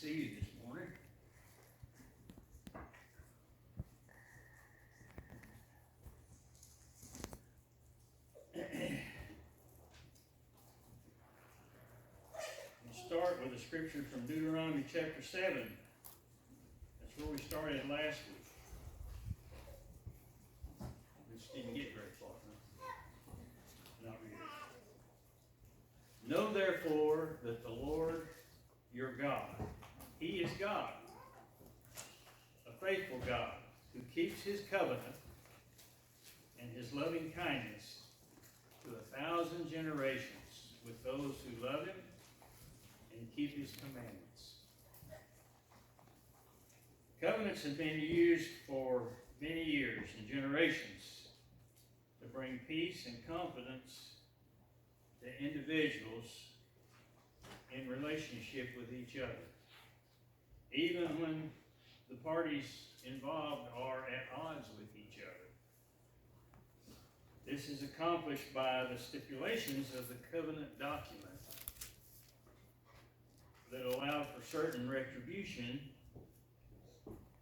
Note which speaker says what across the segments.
Speaker 1: see you this morning. We'll start with a scripture from Deuteronomy chapter 7. That's where we started last week. We just didn't get very far, huh? Not really. Know therefore that the Lord your God, He is God, a faithful God, who keeps His covenant and His loving kindness to 1,000 generations with those who love Him and keep His commandments. Covenants have been used for many years and generations to bring peace and confidence to individuals in relationship with each other, even when the parties involved are at odds with each other. This is accomplished by the stipulations of the covenant document that allow for certain retribution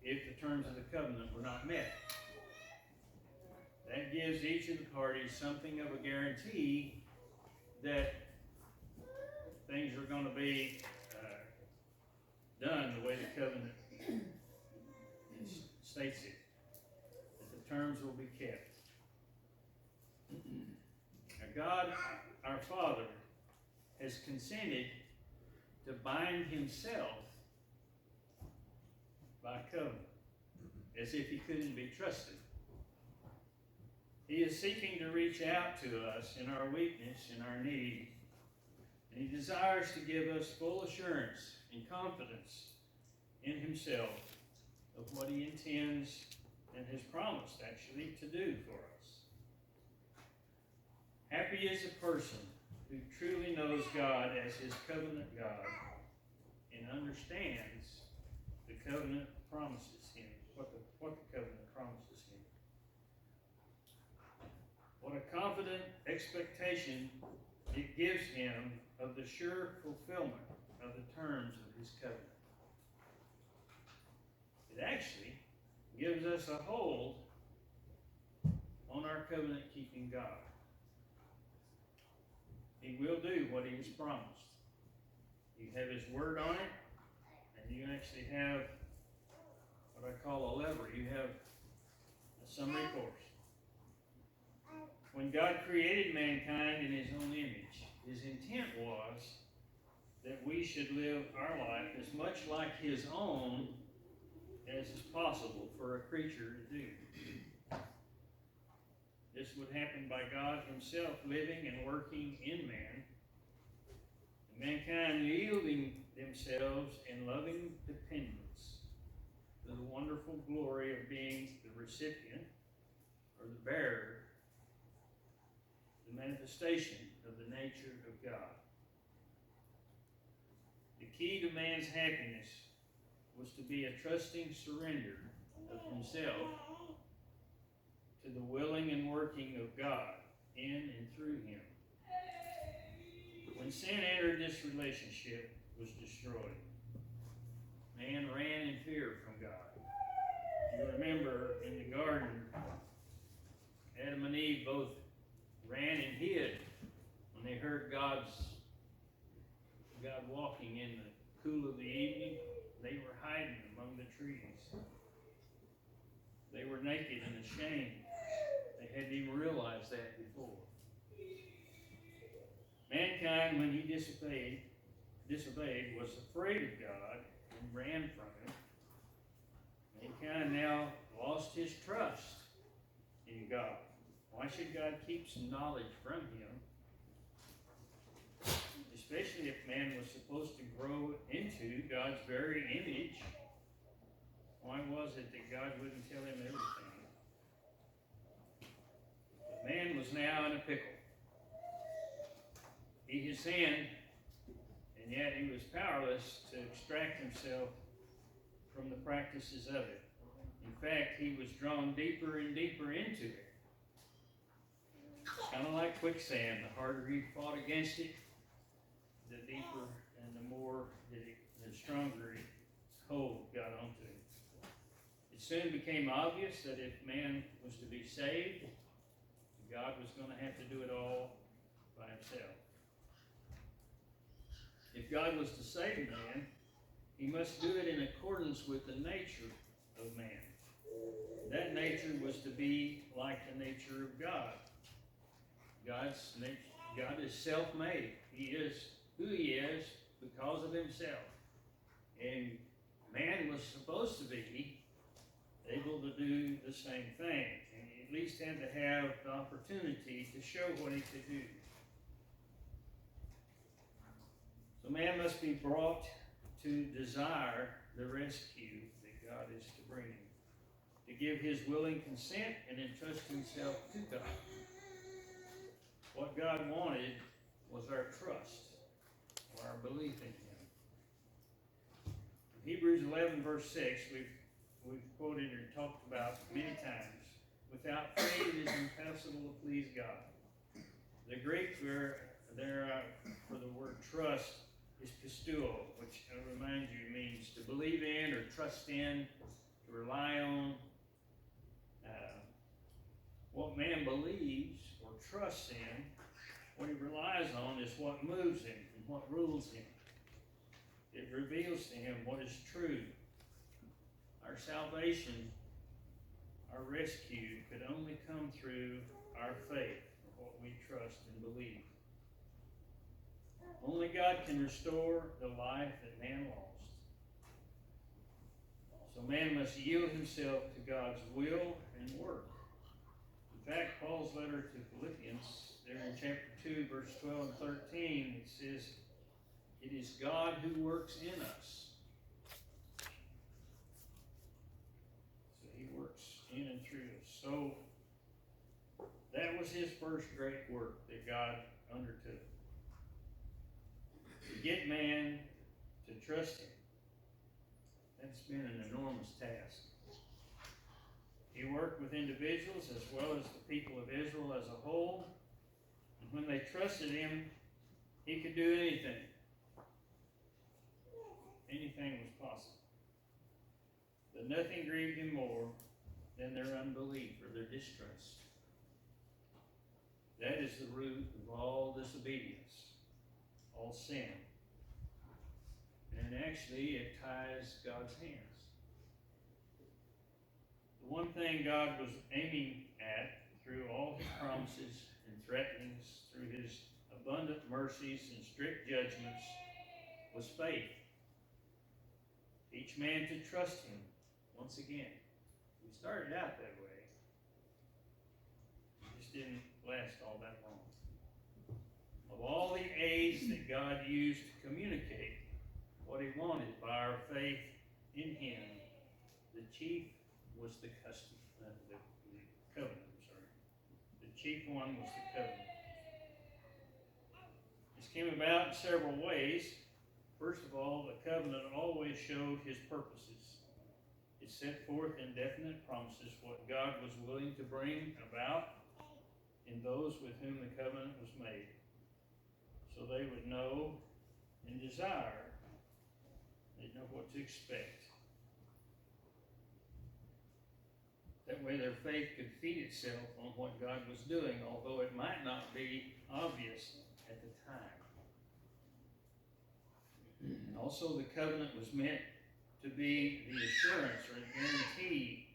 Speaker 1: if the terms of the covenant were not met. That gives each of the parties something of a guarantee that things are going to be done the way the covenant states it, that the terms will be kept. Now God, our Father, has consented to bind Himself by covenant, as if He couldn't be trusted. He is seeking to reach out to us in our weakness, in our need, and He desires to give us full assurance and confidence in Himself of what He intends and has promised, actually, to do for us. Happy is a person who truly knows God as his covenant God and understands the covenant promises him, what the covenant promises him. What a confident expectation it gives him of the sure fulfillment of the terms of his covenant. It actually gives us a hold on our covenant-keeping God. He will do what He has promised. You have His word on it, and you actually have what I call a lever. You have a summary course. When God created mankind in His own image, His intent was that we should live our life as much like His own as is possible for a creature to do. This would happen by God Himself living and working in man, and mankind yielding themselves in loving dependence to the wonderful glory of being the recipient or the bearer, the manifestation of the nature of God. The key to man's happiness was to be a trusting surrender of himself to the willing and working of God in and through him. When sin entered, this relationship was destroyed. Man ran in fear from God. You remember in the garden, Adam and Eve both ran and hid when they heard God walking in the cool of the evening. They were hiding among the trees. They were naked and ashamed. They hadn't even realized that before. Mankind, when he disobeyed, was afraid of God and ran from Him. Mankind now lost his trust in God. Why should God keep some knowledge from him? Especially if man was supposed to grow into God's very image. Why was it that God wouldn't tell him everything? But man was now in a pickle. He had sinned, and yet he was powerless to extract himself from the practices of it. In fact, he was drawn deeper and deeper into it. Kind of like quicksand. The harder he fought against it, the deeper and the more that it stronger hold got onto him. It soon became obvious that if man was to be saved, God was going to have to do it all by himself. If God was to save man, he must do it in accordance with the nature of man. That nature was to be like the nature of God. God is self-made. He is who he is because of himself. And man was supposed to be able to do the same thing. And he at least had to have the opportunity to show what he could do. So man must be brought to desire the rescue that God is to bring him, to give his willing consent and entrust himself to God. What God wanted was our trust, or our belief in him. In Hebrews 11 verse 6, we've quoted or talked about many times. Without faith it is impossible to please God. The Greek for the word trust is pisteuo, which I remind you means to believe in or trust in, to rely on. What man believes or trusts in, what he relies on, is what moves him and what rules him. It reveals to him what is true. Our salvation, our rescue, could only come through our faith, or what we trust and believe. Only God can restore the life that man lost. So man must yield himself to God's will and work. In fact, Paul's letter to Philippians, there in chapter 2, verse 12 and 13, it says, it is God who works in us. So he works in and through us. So that was his first great work that God undertook. To get man to trust him. That's been an enormous task. He worked with individuals as well as the people of Israel as a whole. And when they trusted him, he could do anything. Anything was possible. But nothing grieved him more than their unbelief or their distrust. That is the root of all disobedience, all sin. And actually, it ties God's hands. The one thing God was aiming at through all his promises and threatenings, through his abundant mercies and strict judgments, was faith. Each man to trust him once again. We started out that way. It just didn't last all that long. Of all the aids that God used to communicate what he wanted by our faith in him, the chief was the covenant. The chief one was the covenant. This came about in several ways. First of all, the covenant always showed his purposes. It set forth in definite promises what God was willing to bring about in those with whom the covenant was made, so they would know and desire. They'd know what to expect. That way their faith could feed itself on what God was doing, although it might not be obvious at the time. Also, the covenant was meant to be the assurance or the guarantee,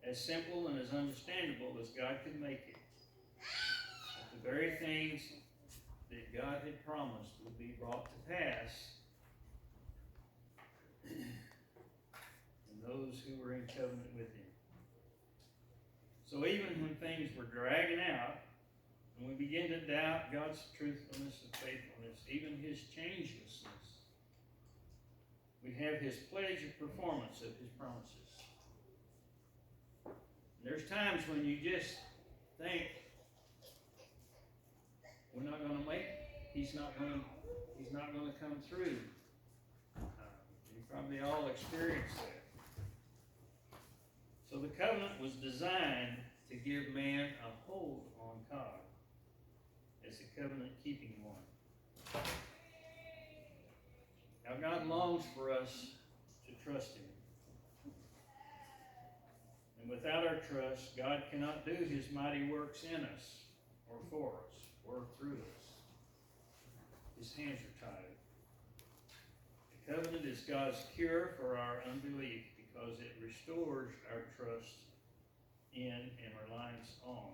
Speaker 1: as simple and as understandable as God could make it. That the very things that God had promised would be brought to pass in those who were in covenant with him. So even when things were dragging out, and we begin to doubt God's truthfulness and faithfulness, even his changelessness, we have his pledge of performance of his promises. And there's times when you just think, we're not going to make it. He's not going to come through. You probably all experienced that. So the covenant was designed to give man a hold on God as a covenant-keeping one. how God longs for us to trust Him. And without our trust, God cannot do His mighty works in us, or for us, or through us. His hands are tied. The covenant is God's cure for our unbelief because it restores our trust in and reliance on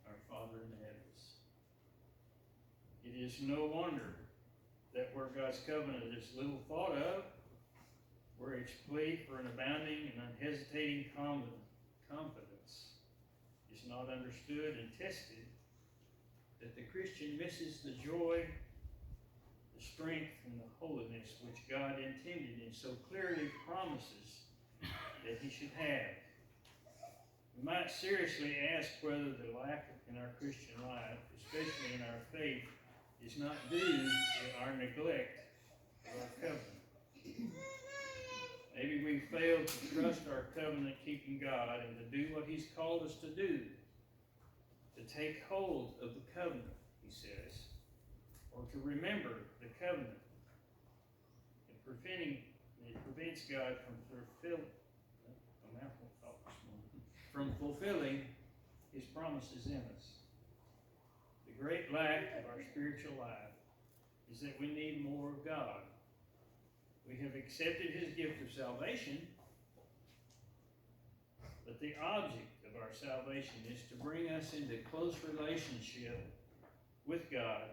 Speaker 1: our Father in the heavens. It is no wonder that where God's covenant is little thought of, where its plea for an abounding and unhesitating confidence is not understood and tested, that the Christian misses the joy, the strength, and the holiness which God intended and so clearly promises that he should have. We might seriously ask whether the lack in our Christian life, especially in our faith, is not due to our neglect of our covenant. Maybe we fail to trust our covenant-keeping God and to do what He's called us to do, to take hold of the covenant, he says, or to remember the covenant. It prevents God from fulfilling His promises in us. The great lack of our spiritual life is that we need more of God. We have accepted His gift of salvation, but the object of our salvation is to bring us into close relationship with God,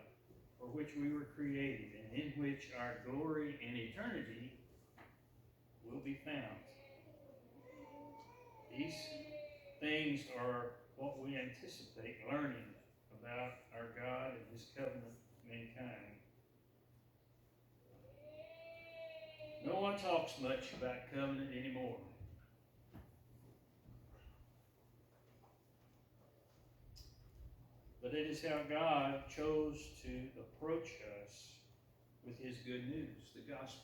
Speaker 1: for which we were created, and in which our glory and eternity will be found. These things are what we anticipate learning about our God and His covenant with mankind. No one talks much about covenant anymore. But it is how God chose to approach us with His good news, the gospel.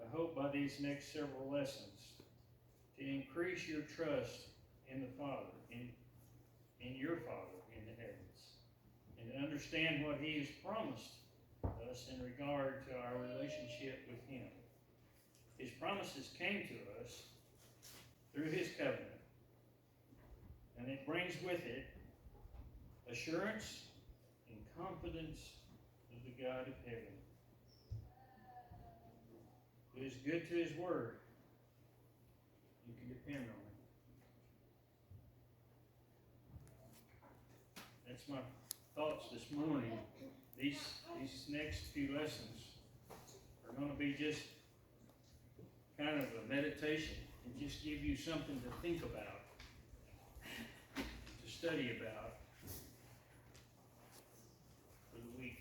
Speaker 1: I hope by these next several lessons to increase your trust in the Father, in your Father in the heavens, and to understand what He has promised us in regard to our relationship with Him. His promises came to us through His covenant, and it brings with it assurance and confidence of the God of heaven, who is good to His word. You can depend on it. That's my thoughts this morning. These next few lessons are going to be just kind of a meditation and just give you something to think about, to study about for the week.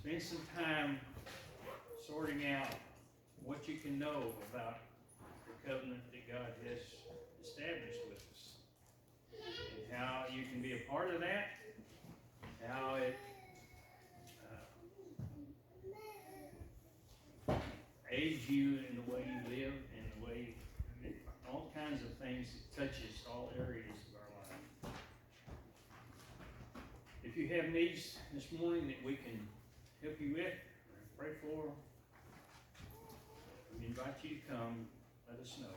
Speaker 1: Spend some time sorting out what you can know about the covenant that God has established with us, and how you can be a part of that, how it aids you in the way you live, and the way, all kinds of things that touches all areas of our life. If you have needs this morning that we can help you with, or pray for, we invite you to come, let us know.